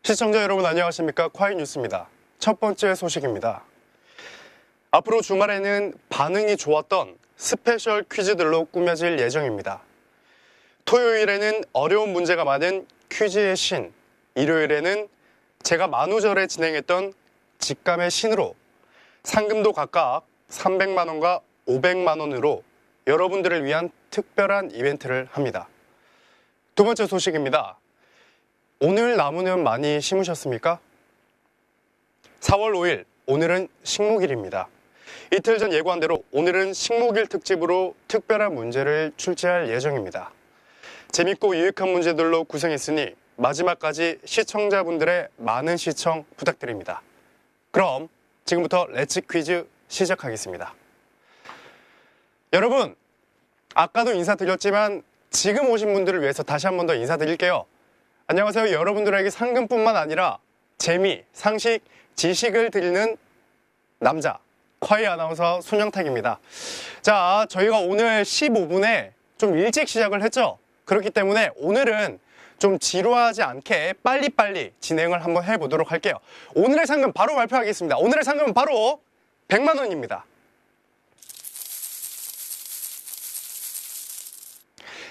시청자 여러분 안녕하십니까? 콰이 뉴스입니다. 첫 번째 소식입니다. 앞으로 주말에는 반응이 좋았던 스페셜 퀴즈들로 꾸며질 예정입니다. 토요일에는 어려운 문제가 많은 퀴즈의 신, 일요일에는 제가 만우절에 진행했던 직감의 신으로 상금도 각각 300만 원과 500만 원으로 여러분들을 위한 특별한 이벤트를 합니다. 두 번째 소식입니다. 오늘 나무는 많이 심으셨습니까? 4월 5일, 오늘은 식목일입니다. 이틀 전 예고한 대로 오늘은 식목일 특집으로 특별한 문제를 출제할 예정입니다. 재밌고 유익한 문제들로 구성했으니 마지막까지 시청자분들의 많은 시청 부탁드립니다. 그럼 지금부터 렛츠 퀴즈 시작하겠습니다. 여러분, 아까도 인사드렸지만 지금 오신 분들을 위해서 다시 한 번 더 인사드릴게요. 안녕하세요. 여러분들에게 상금뿐만 아니라 재미, 상식, 지식을 드리는 남자, 콰이 아나운서 손영탁입니다. 자, 저희가 오늘 15분에 좀 일찍 시작을 했죠? 그렇기 때문에 오늘은 좀 지루하지 않게 빨리빨리 진행을 한번 해보도록 할게요. 오늘의 상금 바로 발표하겠습니다. 오늘의 상금은 바로 100만 원입니다.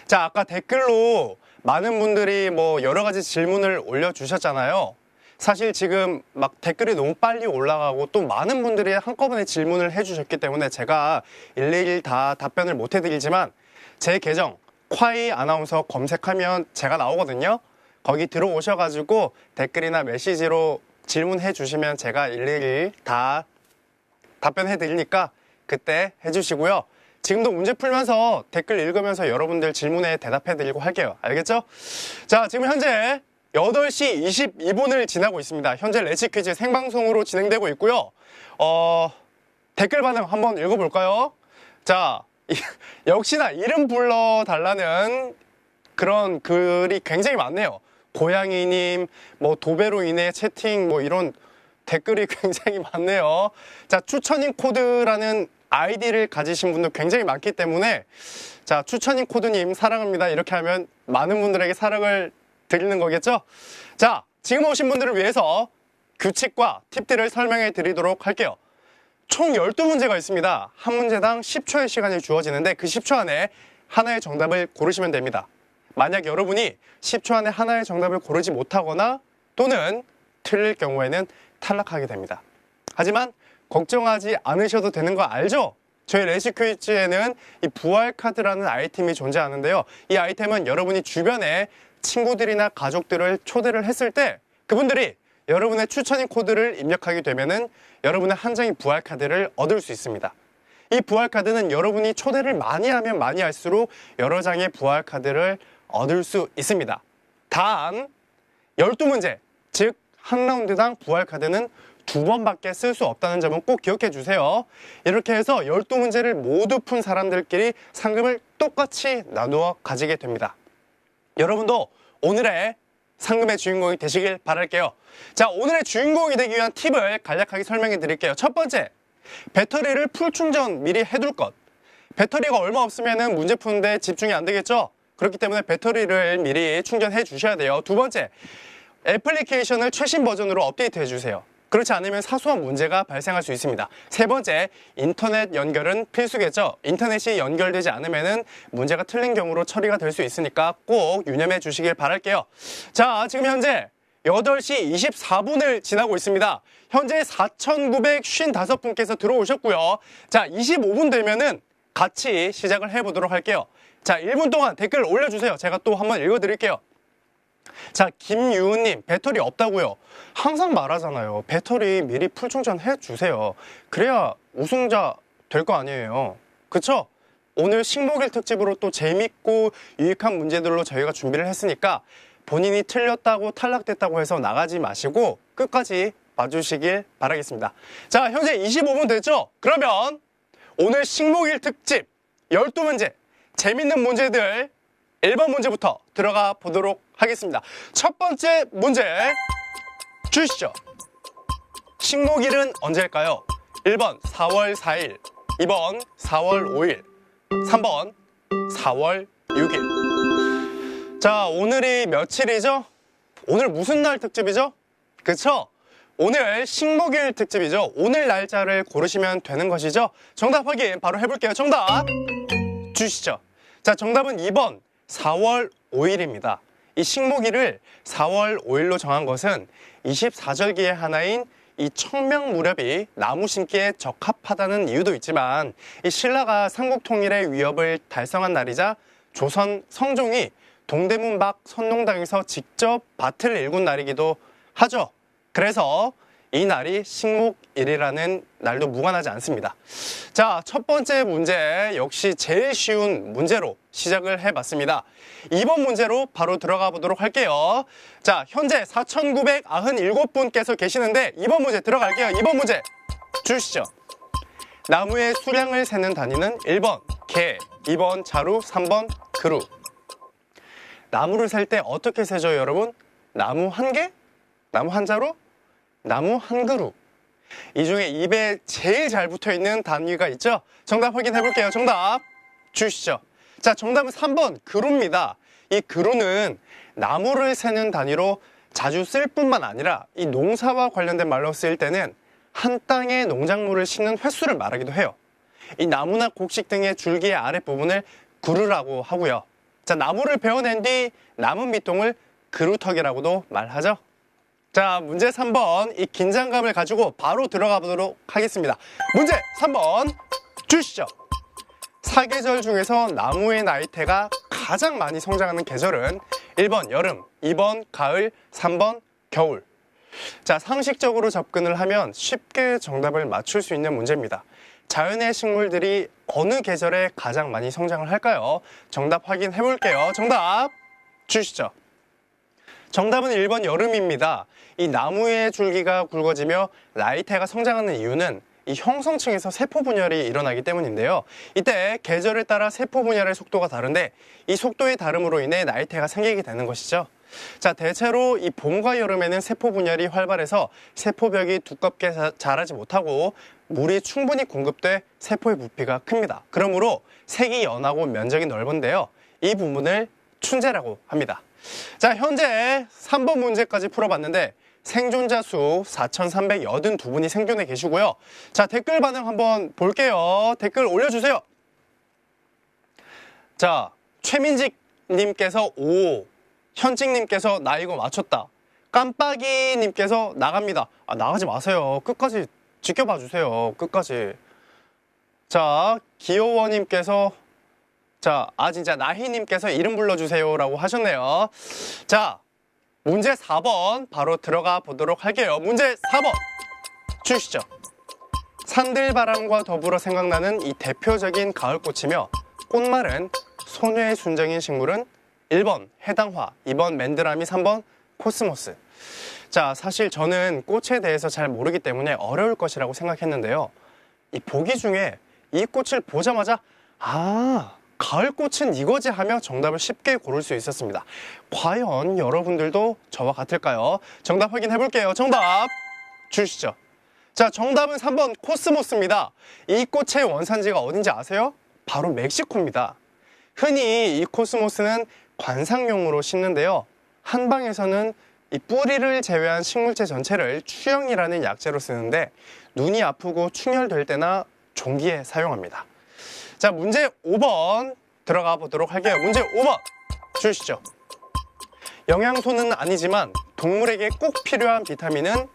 자, 아까 댓글로 많은 분들이 여러 가지 질문을 올려주셨잖아요. 사실 지금 막 댓글이 너무 빨리 올라가고 또 많은 분들이 한꺼번에 질문을 해주셨기 때문에 제가 일일이 다 답변을 못 해드리지만 제 계정 콰이 아나운서 검색하면 제가 나오거든요. 거기 들어오셔가지고 댓글이나 메시지로 질문해 주시면 제가 일일이 다 답변해 드리니까 그때 해주시고요. 지금도 문제 풀면서 댓글 읽으면서 여러분들 질문에 대답해 드리고 할게요. 알겠죠? 자, 지금 현재 8시 22분을 지나고 있습니다. 현재 렛츠 퀴즈 생방송으로 진행되고 있고요. 댓글 반응 한번 읽어볼까요? 자, 역시나 이름 불러달라는 그런 글이 굉장히 많네요. 고양이님, 도배로 인해 채팅, 이런 댓글이 굉장히 많네요. 자, 추천인 코드라는 아이디를 가지신 분도 굉장히 많기 때문에 자, 추천인 코드님 사랑합니다. 이렇게 하면 많은 분들에게 사랑을 드리는 거겠죠? 자, 지금 오신 분들을 위해서 규칙과 팁들을 설명해 드리도록 할게요. 총 12문제가 있습니다. 한 문제당 10초의 시간이 주어지는데 그 10초 안에 하나의 정답을 고르시면 됩니다. 만약 여러분이 10초 안에 하나의 정답을 고르지 못하거나 또는 틀릴 경우에는 탈락하게 됩니다. 하지만 걱정하지 않으셔도 되는 거 알죠? 저희 렛츠 퀴즈에는 이 부활카드라는 아이템이 존재하는데요. 이 아이템은 여러분이 주변에 친구들이나 가족들을 초대를 했을 때 그분들이 여러분의 추천인 코드를 입력하게 되면은 여러분의 한 장의 부활카드를 얻을 수 있습니다. 이 부활카드는 여러분이 초대를 많이 하면 많이 할수록 여러 장의 부활카드를 얻을 수 있습니다. 단 12문제, 즉 한 라운드당 부활카드는 2번밖에 쓸 수 없다는 점은 꼭 기억해 주세요. 이렇게 해서 12문제를 모두 푼 사람들끼리 상금을 똑같이 나누어 가지게 됩니다. 여러분도 오늘의 상금의 주인공이 되시길 바랄게요. 자, 오늘의 주인공이 되기 위한 팁을 간략하게 설명해 드릴게요. 첫 번째, 배터리를 풀 충전 미리 해둘 것. 배터리가 얼마 없으면 문제 푸는데 집중이 안 되겠죠? 그렇기 때문에 배터리를 미리 충전해 주셔야 돼요. 두 번째, 애플리케이션을 최신 버전으로 업데이트 해주세요. 그렇지 않으면 사소한 문제가 발생할 수 있습니다. 세 번째, 인터넷 연결은 필수겠죠. 인터넷이 연결되지 않으면 문제가 틀린 경우로 처리가 될 수 있으니까 꼭 유념해 주시길 바랄게요. 자, 지금 현재 8시 24분을 지나고 있습니다. 현재 4,955분께서 들어오셨고요. 자, 25분 되면은 같이 시작을 해보도록 할게요. 자, 1분 동안 댓글 올려주세요. 제가 또 한번 읽어드릴게요. 자, 김유은님, 배터리 없다고요? 항상 말하잖아요. 배터리 미리 풀 충전해 주세요. 그래야 우승자 될 거 아니에요. 그쵸? 오늘 식목일 특집으로 또 재밌고 유익한 문제들로 저희가 준비를 했으니까 본인이 틀렸다고 탈락됐다고 해서 나가지 마시고 끝까지 봐주시길 바라겠습니다. 자, 현재 25분 됐죠? 그러면 오늘 식목일 특집 12문제 재밌는 문제들 1번 문제부터 들어가 보도록 하겠습니다. 첫 번째 문제 주시죠. 식목일은 언제일까요? 1번 4월 4일, 2번 4월 5일, 3번 4월 6일. 자, 오늘이 며칠이죠? 오늘 무슨 날 특집이죠? 그쵸? 오늘 식목일 특집이죠. 오늘 날짜를 고르시면 되는 것이죠. 정답 확인 바로 해볼게요. 정답 주시죠. 자, 정답은 2번 4월 5일입니다. 이 식목일을 4월 5일로 정한 것은 24절기의 하나인 이 청명 무렵이 나무 심기에 적합하다는 이유도 있지만 이 신라가 삼국 통일의 위협을 달성한 날이자 조선 성종이 동대문 밖 선농당에서 직접 밭을 일군 날이기도 하죠. 그래서 이 날이 식목일이라는 날도 무관하지 않습니다. 자, 첫 번째 문제 역시 제일 쉬운 문제로 시작을 해봤습니다. 2번 문제로 바로 들어가 보도록 할게요. 자, 현재 4,997분께서 계시는데 2번 문제 들어갈게요. 2번 문제 주시죠. 나무의 수량을 세는 단위는 1번 개, 2번 자루, 3번 그루. 나무를 셀 때 어떻게 세죠, 여러분? 나무 한 개? 나무 한 자루? 나무 한 그루. 이 중에 입에 제일 잘 붙어있는 단위가 있죠? 정답 확인해 볼게요. 정답 주시죠. 자, 정답은 3번 그루입니다. 이 그루는 나무를 세는 단위로 자주 쓸 뿐만 아니라 이 농사와 관련된 말로 쓰일 때는 한 땅에 농작물을 심는 횟수를 말하기도 해요. 이 나무나 곡식 등의 줄기의 아랫부분을 그루라고 하고요. 자, 나무를 베어낸 뒤 남은 밑동을 그루터기라고도 말하죠. 자, 문제 3번. 이 긴장감을 가지고 바로 들어가 보도록 하겠습니다. 문제 3번 주시죠. 사계절 중에서 나무의 나이테가 가장 많이 성장하는 계절은 1번 여름, 2번 가을, 3번 겨울. 자, 상식적으로 접근을 하면 쉽게 정답을 맞출 수 있는 문제입니다. 자연의 식물들이 어느 계절에 가장 많이 성장을 할까요? 정답 확인해 볼게요. 정답 주시죠. 정답은 1번 여름입니다. 이 나무의 줄기가 굵어지며 나이테가 성장하는 이유는 이 형성층에서 세포 분열이 일어나기 때문인데요. 이때 계절에 따라 세포 분열의 속도가 다른데 이 속도의 다름으로 인해 나이테가 생기게 되는 것이죠. 자, 대체로 이 봄과 여름에는 세포 분열이 활발해서 세포벽이 두껍게 자라지 못하고 물이 충분히 공급돼 세포의 부피가 큽니다. 그러므로 색이 연하고 면적이 넓은데요. 이 부분을 춘제라고 합니다. 자, 현재 3번 문제까지 풀어봤는데 생존자 수 4,382분이 생존해 계시고요. 자, 댓글 반응 한번 볼게요. 댓글 올려주세요. 자, 최민직님께서 오, 현직님께서 나 이거 맞췄다. 깜빡이님께서 나갑니다. 아, 나가지 마세요. 끝까지 지켜봐 주세요. 끝까지. 자, 기호원님께서 자, 진짜 나희님께서 이름 불러주세요 라고 하셨네요. 자, 문제 4번 바로 들어가 보도록 할게요. 문제 4번 주시죠. 산들바람과 더불어 생각나는 이 대표적인 가을꽃이며 꽃말은 소녀의 순정인 식물은 1번 해당화, 2번 맨드라미, 3번 코스모스. 자, 사실 저는 꽃에 대해서 잘 모르기 때문에 어려울 것이라고 생각했는데요. 이 보기 중에 이 꽃을 보자마자 가을꽃은 이거지 하며 정답을 쉽게 고를 수 있었습니다. 과연 여러분들도 저와 같을까요? 정답 확인해 볼게요. 정답 주시죠. 자, 정답은 3번 코스모스입니다. 이 꽃의 원산지가 어딘지 아세요? 바로 멕시코입니다. 흔히 이 코스모스는 관상용으로 심는데요. 한방에서는 이 뿌리를 제외한 식물체 전체를 추영이라는 약재로 쓰는데 눈이 아프고 충혈될 때나 종기에 사용합니다. 자, 문제 5번 들어가 보도록 할게요. 문제 5번 주시죠. 영양소는 아니지만 동물에게 꼭 필요한 비타민은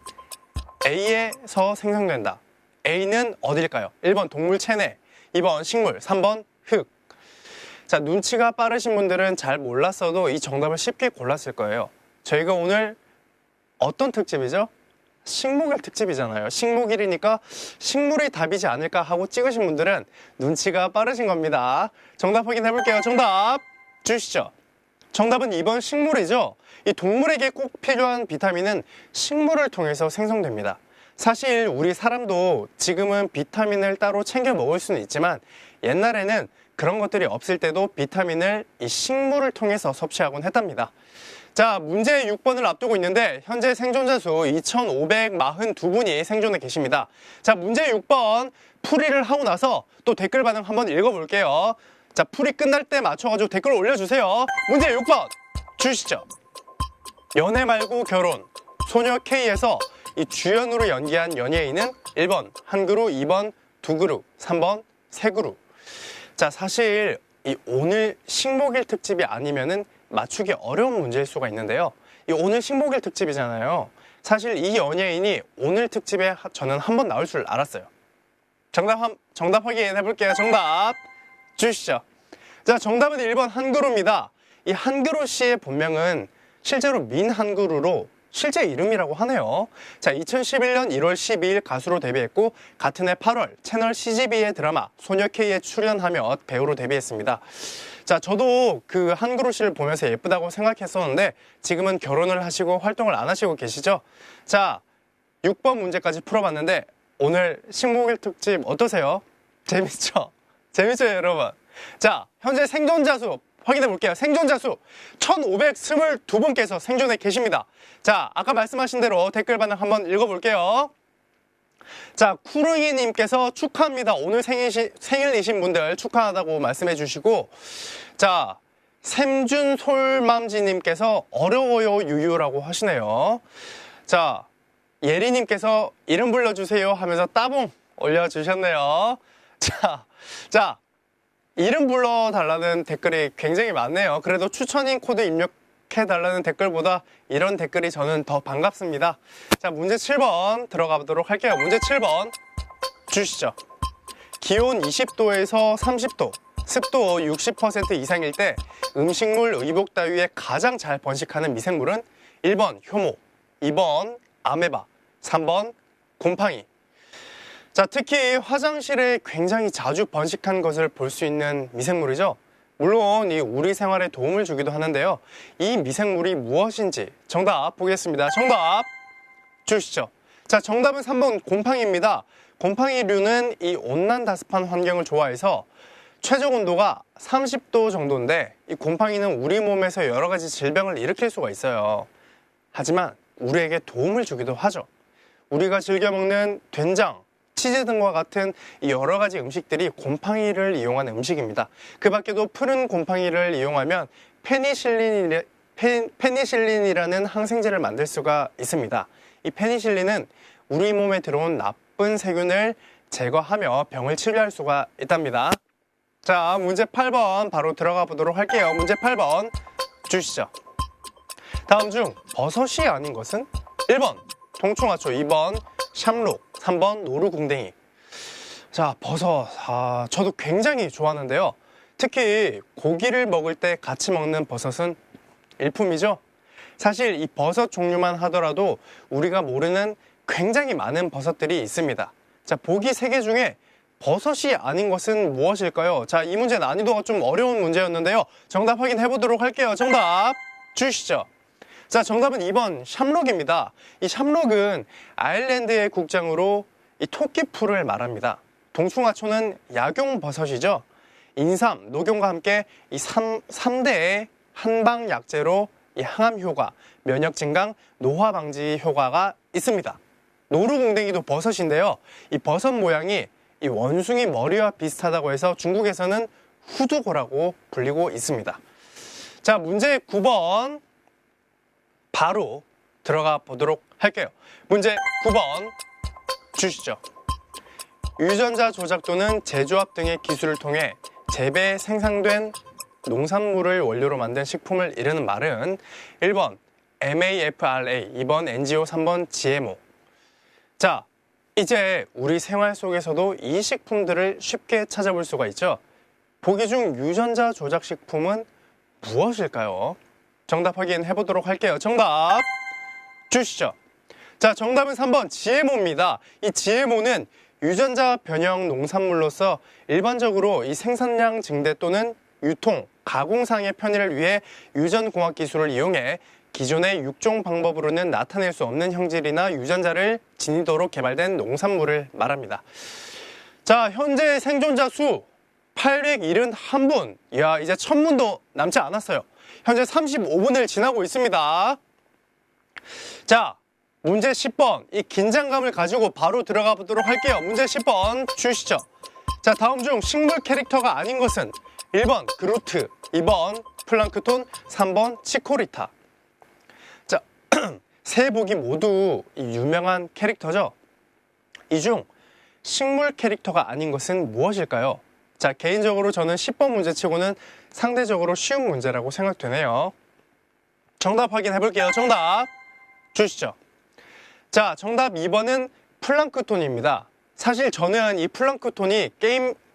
A에서 생성된다. A는 어딜까요? 1번 동물 체내, 2번 식물, 3번 흙. 자, 눈치가 빠르신 분들은 잘 몰랐어도 이 정답을 쉽게 골랐을 거예요. 저희가 오늘 어떤 특집이죠? 식목일 특집이잖아요. 식목일이니까 식물이 답이지 않을까 하고 찍으신 분들은 눈치가 빠르신 겁니다. 정답 확인해 볼게요. 정답 주시죠. 정답은 2번 식물이죠. 이 동물에게 꼭 필요한 비타민은 식물을 통해서 생성됩니다. 사실 우리 사람도 지금은 비타민을 따로 챙겨 먹을 수는 있지만 옛날에는 그런 것들이 없을 때도 비타민을 이 식물을 통해서 섭취하곤 했답니다. 자, 문제 6번을 앞두고 있는데 현재 생존자 수 2,542분이 생존해 계십니다. 자, 문제 6번 풀이를 하고 나서 또 댓글 반응 한번 읽어볼게요. 자, 풀이 끝날 때 맞춰가지고 댓글 올려주세요. 문제 6번 주시죠. 연애 말고 결혼, 소녀 K에서 이 주연으로 연기한 연예인은 1번 한 그루, 2번 두 그루, 3번 세 그루. 자, 사실 이 오늘 식목일 특집이 아니면은 맞추기 어려운 문제일 수가 있는데요. 이 오늘 식목일 특집이잖아요. 사실 이 연예인이 오늘 특집에 저는 한번 나올 줄 알았어요. 정답 확인해 볼게요. 정답 주시죠. 자, 정답은 1번 한그루입니다. 이 한그루 씨의 본명은 실제로 민한그루로 실제 이름이라고 하네요. 자, 2011년 1월 12일 가수로 데뷔했고 같은 해 8월 채널 CGV의 드라마 소녀 K에 출연하며 배우로 데뷔했습니다. 자, 저도 그 한그루 씨를 보면서 예쁘다고 생각했었는데 지금은 결혼을 하시고 활동을 안 하시고 계시죠? 자, 6번 문제까지 풀어봤는데 오늘 식목일 특집 어떠세요? 재밌죠? 재밌죠, 여러분? 자, 현재 생존자 수 확인해 볼게요. 생존자 수 1522분께서 생존해 계십니다. 자, 아까 말씀하신 대로 댓글 반응 한번 읽어볼게요. 자, 쿠르이님께서 축하합니다. 오늘 생일이신 분들 축하하다고 말씀해 주시고, 자, 샘준솔맘지님께서 어려워요 유유라고 하시네요. 자, 예리님께서 이름 불러주세요 하면서 따봉 올려주셨네요. 자, 이름 불러달라는 댓글이 굉장히 많네요. 그래도 추천인 코드 입력해달라는 댓글보다 이런 댓글이 저는 더 반갑습니다. 자, 문제 7번 들어가 보도록 할게요. 문제 7번 주시죠. 기온 20도에서 30도, 습도 60% 이상일 때 음식물, 의복 따위에 가장 잘 번식하는 미생물은 1번 효모, 2번 아메바, 3번 곰팡이. 자, 특히 화장실에 굉장히 자주 번식한 것을 볼 수 있는 미생물이죠. 물론 이 우리 생활에 도움을 주기도 하는데요. 이 미생물이 무엇인지 정답 보겠습니다. 정답 주시죠. 자, 정답은 3번 곰팡이입니다. 곰팡이류는 이 온난다습한 환경을 좋아해서 최적 온도가 30도 정도인데 이 곰팡이는 우리 몸에서 여러 가지 질병을 일으킬 수가 있어요. 하지만 우리에게 도움을 주기도 하죠. 우리가 즐겨 먹는 된장, 치즈 등과 같은 여러 가지 음식들이 곰팡이를 이용한 음식입니다. 그 밖에도 푸른 곰팡이를 이용하면 페니실린이라는 항생제를 만들 수가 있습니다. 이 페니실린은 우리 몸에 들어온 나쁜 세균을 제거하며 병을 치료할 수가 있답니다. 자, 문제 8번 바로 들어가 보도록 할게요. 문제 8번 주시죠. 다음 중 버섯이 아닌 것은 1번 동충하초, 2번 샴록, 3번 노루궁뎅이. 자, 버섯. 저도 굉장히 좋아하는데요. 특히 고기를 먹을 때 같이 먹는 버섯은 일품이죠. 사실 이 버섯 종류만 하더라도 우리가 모르는 굉장히 많은 버섯들이 있습니다. 자, 보기 3개 중에 버섯이 아닌 것은 무엇일까요? 자, 이 문제 난이도가 좀 어려운 문제였는데요. 정답 확인해 보도록 할게요. 정답 주시죠. 자, 정답은 2번 샴록입니다. 이 샴록은 아일랜드의 국장으로 이 토끼풀을 말합니다. 동충하초는 약용버섯이죠. 인삼, 녹용과 함께 이 3대의 한방 약재로 이 항암 효과, 면역 증강, 노화 방지 효과가 있습니다. 노루궁뎅이도 버섯인데요. 이 버섯 모양이 이 원숭이 머리와 비슷하다고 해서 중국에서는 후두고라고 불리고 있습니다. 자, 문제 9번 바로 들어가 보도록 할게요. 문제 9번 주시죠. 유전자 조작 또는 재조합 등의 기술을 통해 재배 생산된 농산물을 원료로 만든 식품을 이르는 말은 1번 MAFRA, 2번 NGO, 3번 GMO. 자, 이제 우리 생활 속에서도 이 식품들을 쉽게 찾아볼 수가 있죠. 보기 중 유전자 조작 식품은 무엇일까요? 정답 확인해 보도록 할게요. 정답 주시죠. 자, 정답은 3번 GMO입니다. 이 GMO는 유전자 변형 농산물로서 일반적으로 이 생산량 증대 또는 유통, 가공상의 편의를 위해 유전공학 기술을 이용해 기존의 육종 방법으로는 나타낼 수 없는 형질이나 유전자를 지니도록 개발된 농산물을 말합니다. 자, 현재 생존자 수 871분. 이야, 이제 1000분도 남지 않았어요. 현재 35분을 지나고 있습니다. 자, 문제 10번. 이 긴장감을 가지고 바로 들어가 보도록 할게요. 문제 10번 주시죠. 자, 다음 중 식물 캐릭터가 아닌 것은 1번 그루트, 2번 플랑크톤, 3번 치코리타. 자, 세 보기 모두 유명한 캐릭터죠. 이 중 식물 캐릭터가 아닌 것은 무엇일까요? 자, 개인적으로 저는 10번 문제 치고는 상대적으로 쉬운 문제라고 생각되네요. 정답 확인해 볼게요. 정답 주시죠. 자, 정답 2번은 플랑크톤입니다. 사실 저는 이 플랑크톤이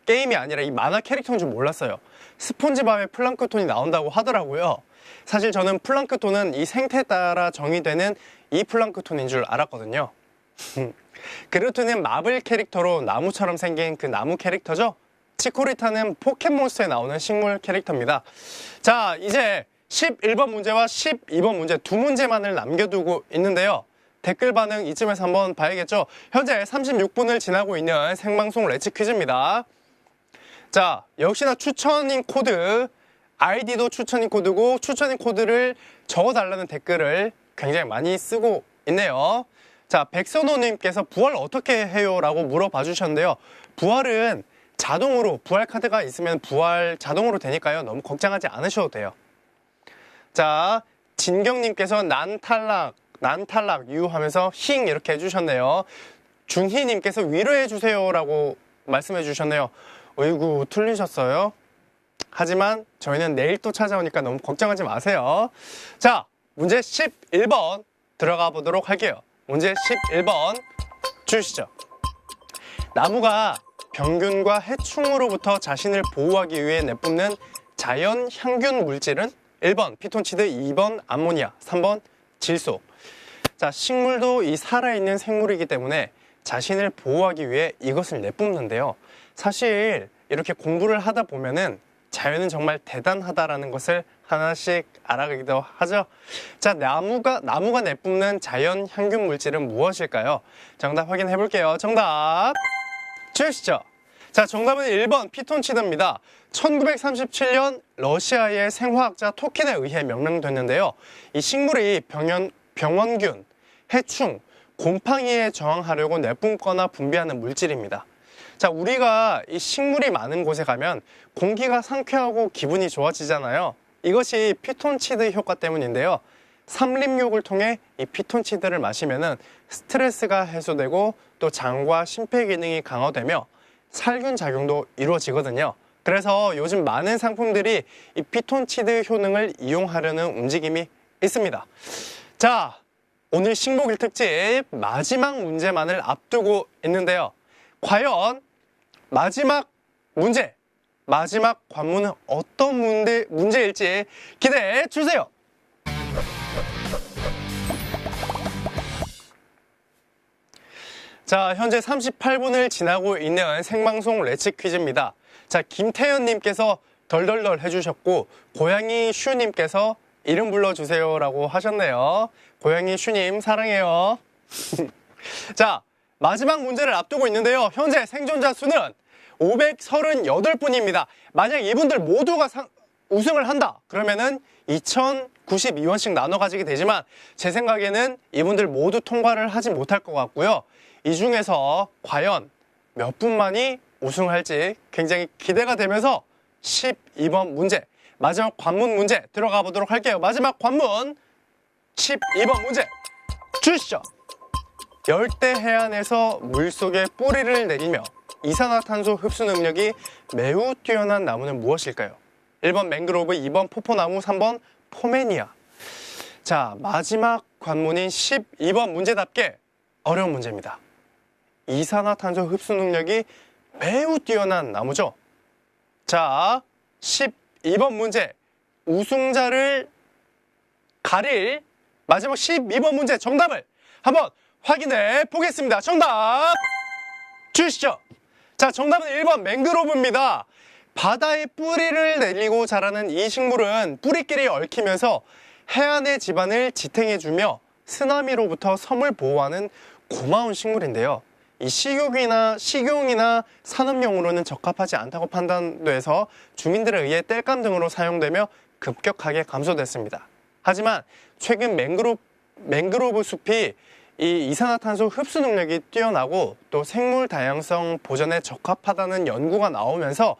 게임이 아니라 이 만화 캐릭터인 줄 몰랐어요. 스폰지밥에 플랑크톤이 나온다고 하더라고요. 사실 저는 플랑크톤은 이 생태에 따라 정의되는 이 플랑크톤인 줄 알았거든요. 그루트는 마블 캐릭터로 나무처럼 생긴 그 나무 캐릭터죠. 치코리타는 포켓몬스터에 나오는 식물 캐릭터입니다. 자, 이제 11번 문제와 12번 문제 두 문제만을 남겨두고 있는데요. 댓글 반응 이쯤에서 한번 봐야겠죠. 현재 36분을 지나고 있는 생방송 레츠 퀴즈입니다. 자, 역시나 추천인 코드, 아이디도 추천인 코드고 추천인 코드를 적어달라는 댓글을 굉장히 많이 쓰고 있네요. 자, 백선호님께서 부활 어떻게 해요? 라고 물어봐 주셨는데요. 부활은 자동으로, 부활 카드가 있으면 부활 자동으로 되니까요. 너무 걱정하지 않으셔도 돼요. 자, 진경님께서 난 탈락 유하면서 힝 이렇게 해주셨네요. 준희님께서 위로해주세요 라고 말씀해 주셨네요. 어이구, 틀리셨어요. 하지만 저희는 내일 또 찾아오니까 너무 걱정하지 마세요. 자, 문제 11번 들어가 보도록 할게요. 문제 11번 주시죠. 나무가 병균과 해충으로부터 자신을 보호하기 위해 내뿜는 자연 향균 물질은 1번 피톤치드, 2번 암모니아, 3번 질소. 자, 식물도 이 살아있는 생물이기 때문에 자신을 보호하기 위해 이것을 내뿜는데요. 사실 이렇게 공부를 하다 보면은 자연은 정말 대단하다라는 것을 하나씩 알아가기도 하죠. 자, 나무가 내뿜는 자연 향균 물질은 무엇일까요? 정답 확인해 볼게요. 정답 주시죠. 자, 정답은 1번 피톤치드입니다. 1937년 러시아의 생화학자 토킨에 의해 명명됐는데요. 이 식물이 병원균, 해충, 곰팡이에 저항하려고 내뿜거나 분비하는 물질입니다. 자, 우리가 이 식물이 많은 곳에 가면 공기가 상쾌하고 기분이 좋아지잖아요. 이것이 피톤치드 효과 때문인데요. 삼림욕을 통해 이 피톤치드를 마시면은 스트레스가 해소되고 또 장과 심폐 기능이 강화되며 살균 작용도 이루어지거든요. 그래서 요즘 많은 상품들이 이 피톤치드 효능을 이용하려는 움직임이 있습니다. 자, 오늘 식목일 특집 마지막 문제만을 앞두고 있는데요. 과연 마지막 문제, 마지막 관문은 어떤 문제일지 기대해 주세요. 자, 현재 38분을 지나고 있는 생방송 레츠 퀴즈입니다. 자, 김태현님께서 덜덜덜 해주셨고, 고양이 슈님께서 이름 불러주세요 라고 하셨네요. 고양이 슈님 사랑해요. 자, 마지막 문제를 앞두고 있는데요. 현재 생존자 수는 538분입니다. 만약 이분들 모두가 우승을 한다 그러면은 2,092원씩 나눠 가지게 되지만 제 생각에는 이분들 모두 통과를 하지 못할 것 같고요. 이 중에서 과연 몇 분만이 우승할지 굉장히 기대가 되면서 12번 문제, 마지막 관문 문제 들어가 보도록 할게요. 마지막 관문 12번 문제 주시죠. 열대 해안에서 물속에 뿌리를 내리며 이산화탄소 흡수 능력이 매우 뛰어난 나무는 무엇일까요? 1번 맹그로브, 2번 포포나무, 3번 포메니아. 자, 마지막 관문인 12번 문제답게 어려운 문제입니다. 이산화탄소 흡수 능력이 매우 뛰어난 나무죠. 자, 12번 문제 우승자를 가릴 마지막 12번 문제 정답을 한번 확인해 보겠습니다. 정답 주시죠. 자, 정답은 1번 맹그로브입니다. 바다에 뿌리를 내리고 자라는 이 식물은 뿌리끼리 얽히면서 해안의 지반을 지탱해주며 쓰나미로부터 섬을 보호하는 고마운 식물인데요. 이 식용이나 산업용으로는 적합하지 않다고 판단돼서 주민들에 의해 땔감 등으로 사용되며 급격하게 감소됐습니다. 하지만 최근 맹그로브 숲이 이 이산화탄소 흡수 능력이 뛰어나고 또 생물 다양성 보존에 적합하다는 연구가 나오면서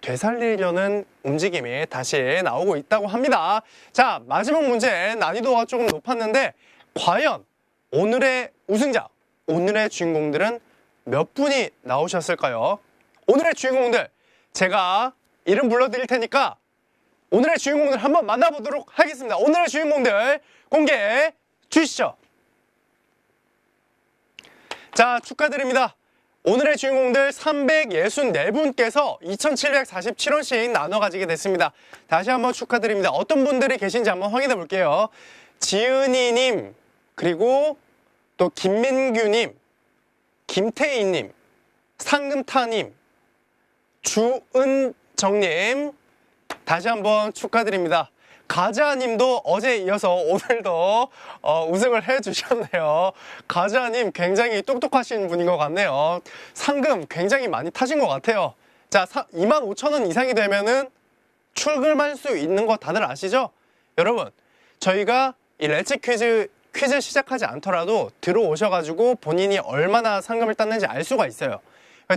되살리려는 움직임이 다시 나오고 있다고 합니다. 자, 마지막 문제 난이도가 조금 높았는데 과연 오늘의 우승자, 오늘의 주인공들은 몇 분이 나오셨을까요? 오늘의 주인공들 제가 이름 불러드릴 테니까 오늘의 주인공들 한번 만나보도록 하겠습니다. 오늘의 주인공들 공개해 주시죠. 자, 축하드립니다. 오늘의 주인공들 364분께서 2,747원씩 나눠 가지게 됐습니다. 다시 한번 축하드립니다. 어떤 분들이 계신지 한번 확인해 볼게요. 지은이님, 그리고 또 김민규님, 김태희님, 상금타님, 주은정님, 다시 한번 축하드립니다. 가자님도 어제 이어서 오늘도 우승을 해주셨네요. 가자님 굉장히 똑똑하신 분인 것 같네요. 상금 굉장히 많이 타신 것 같아요. 자, 25,000원 이상이 되면은 출금할 수 있는 거 다들 아시죠? 여러분, 저희가 이 렛츠 퀴즈 시작하지 않더라도 들어오셔가지고 본인이 얼마나 상금을 땄는지 알 수가 있어요.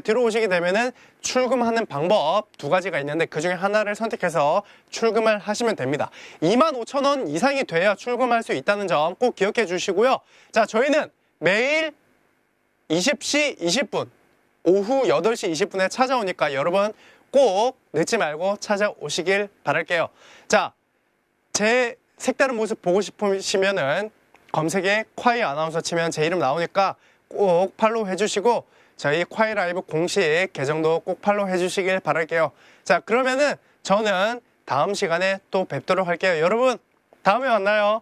들어오시게 되면은 출금하는 방법 두 가지가 있는데 그 중에 하나를 선택해서 출금을 하시면 됩니다. 25,000원 이상이 돼야 출금할 수 있다는 점 꼭 기억해 주시고요. 자, 저희는 매일 20시 20분, 오후 8시 20분에 찾아오니까 여러분 꼭 늦지 말고 찾아오시길 바랄게요. 자, 제 색다른 모습 보고 싶으시면은 검색에 콰이 아나운서 치면 제 이름 나오니까 꼭 팔로우 해주시고 저희 콰이 라이브 공식 계정도 꼭 팔로우 해주시길 바랄게요. 자, 그러면은 저는 다음 시간에 또 뵙도록 할게요. 여러분, 다음에 만나요.